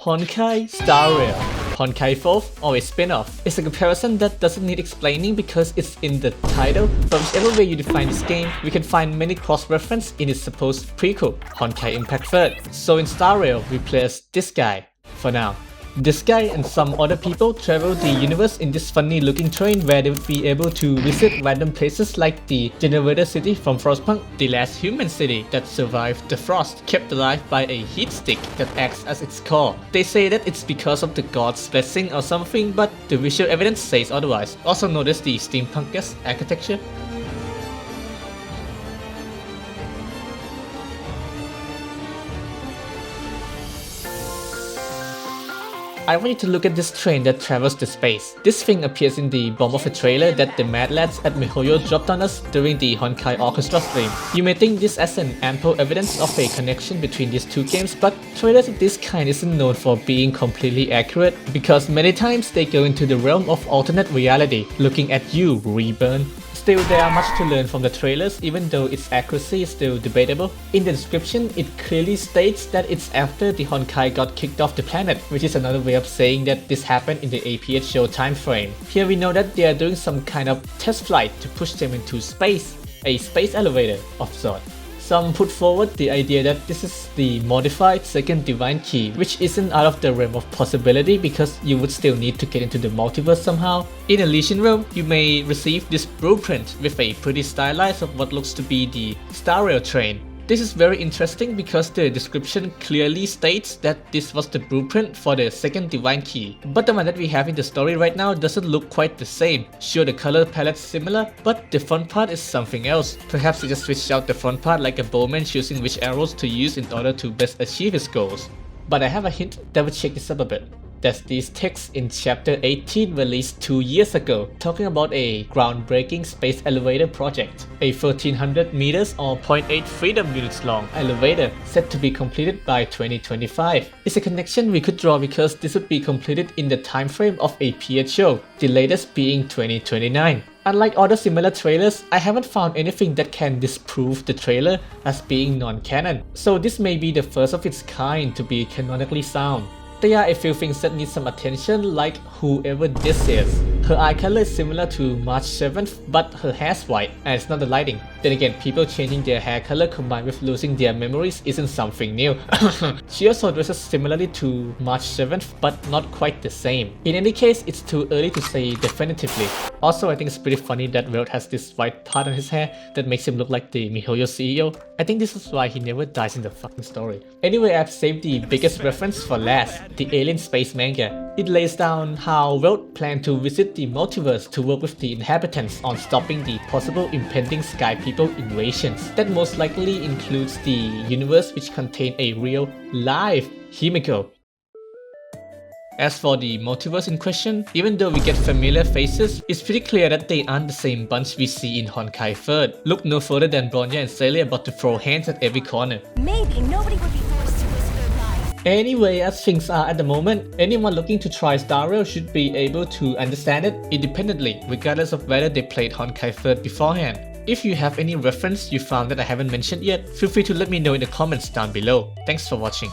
Honkai Star Rail, Honkai FEWZ, or a spin-off, is a comparison that doesn't need explaining because it's in the title. From whichever way you define this game, we can find many cross-references in its supposed prequel, Honkai Impact 3rd. So in Star Rail, we play as this guy, for now. This guy and some other people travel the universe in this funny looking train where they would be able to visit random places like the Generator City from Frostpunk, the last human city that survived the frost, kept alive by a heat stick that acts as its core. They say that it's because of the god's blessing or something, but the visual evidence says otherwise. Also notice the steampunk-esque architecture. I want you to look at this train that travels the space. This thing appears in the bomb of a trailer that the mad lads at MiHoYo dropped on us during the Honkai Orchestra stream. You may think this as an ample evidence of a connection between these two games, but trailers of this kind isn't known for being completely accurate because many times they go into the realm of alternate reality, looking at you, Reborn. Still, there are much to learn from the trailers, even though its accuracy is still debatable. In the description, it clearly states that it's after the Honkai got kicked off the planet, which is another way of saying that this happened in the APH show time frame. Here we know that they are doing some kind of test flight to push them into space, a space elevator of sorts. Some put forward the idea that this is the modified second divine key, which isn't out of the realm of possibility because you would still need to get into the multiverse somehow. In Elysian Realm, you may receive this blueprint with a pretty stylized of what looks to be the Star Rail train. This is very interesting because the description clearly states that this was the blueprint for the second divine key. But the one that we have in the story right now doesn't look quite the same. Sure, the color palette's similar, but the front part is something else. Perhaps they just switched out the front part like a bowman choosing which arrows to use in order to best achieve his goals. But I have a hint that would shake this up a bit. That's these texts in chapter 18 released 2 years ago, talking about a groundbreaking space elevator project. A 1300 meters or 0.8 freedom units long elevator set to be completed by 2025. It's a connection we could draw because this would be completed in the time frame of a PHO, the latest being 2029. Unlike other similar trailers, I haven't found anything that can disprove the trailer as being non-canon, so this may be the first of its kind to be canonically sound. There are a few things that need some attention, like whoever this is. Her eye color is similar to March 7th, but her hair's white, and it's not the lighting. Then again, people changing their hair color combined with losing their memories isn't something new. She also dresses similarly to March 7th, but not quite the same. In any case, it's too early to say definitively. Also, I think it's pretty funny that Welt has this white part on his hair that makes him look like the MiHoYo CEO. I think this is why he never dies in the fucking story. Anyway, I've saved the biggest reference for last, the Alien Space manga. It lays down how Welt planned to visit the multiverse to work with the inhabitants on stopping the possible impending Sky People invasions. That most likely includes the universe which contained a real, live Himiko. As for the multiverse in question, even though we get familiar faces, it's pretty clear that they aren't the same bunch we see in Honkai 3rd. Look no further than Bronya and Celia about to throw hands at every corner. Maybe nobody would be forced to risk their lives. Anyway, as things are at the moment, anyone looking to try Star Rail should be able to understand it independently, regardless of whether they played Honkai 3rd beforehand. If you have any reference you found that I haven't mentioned yet, feel free to let me know in the comments down below. Thanks for watching.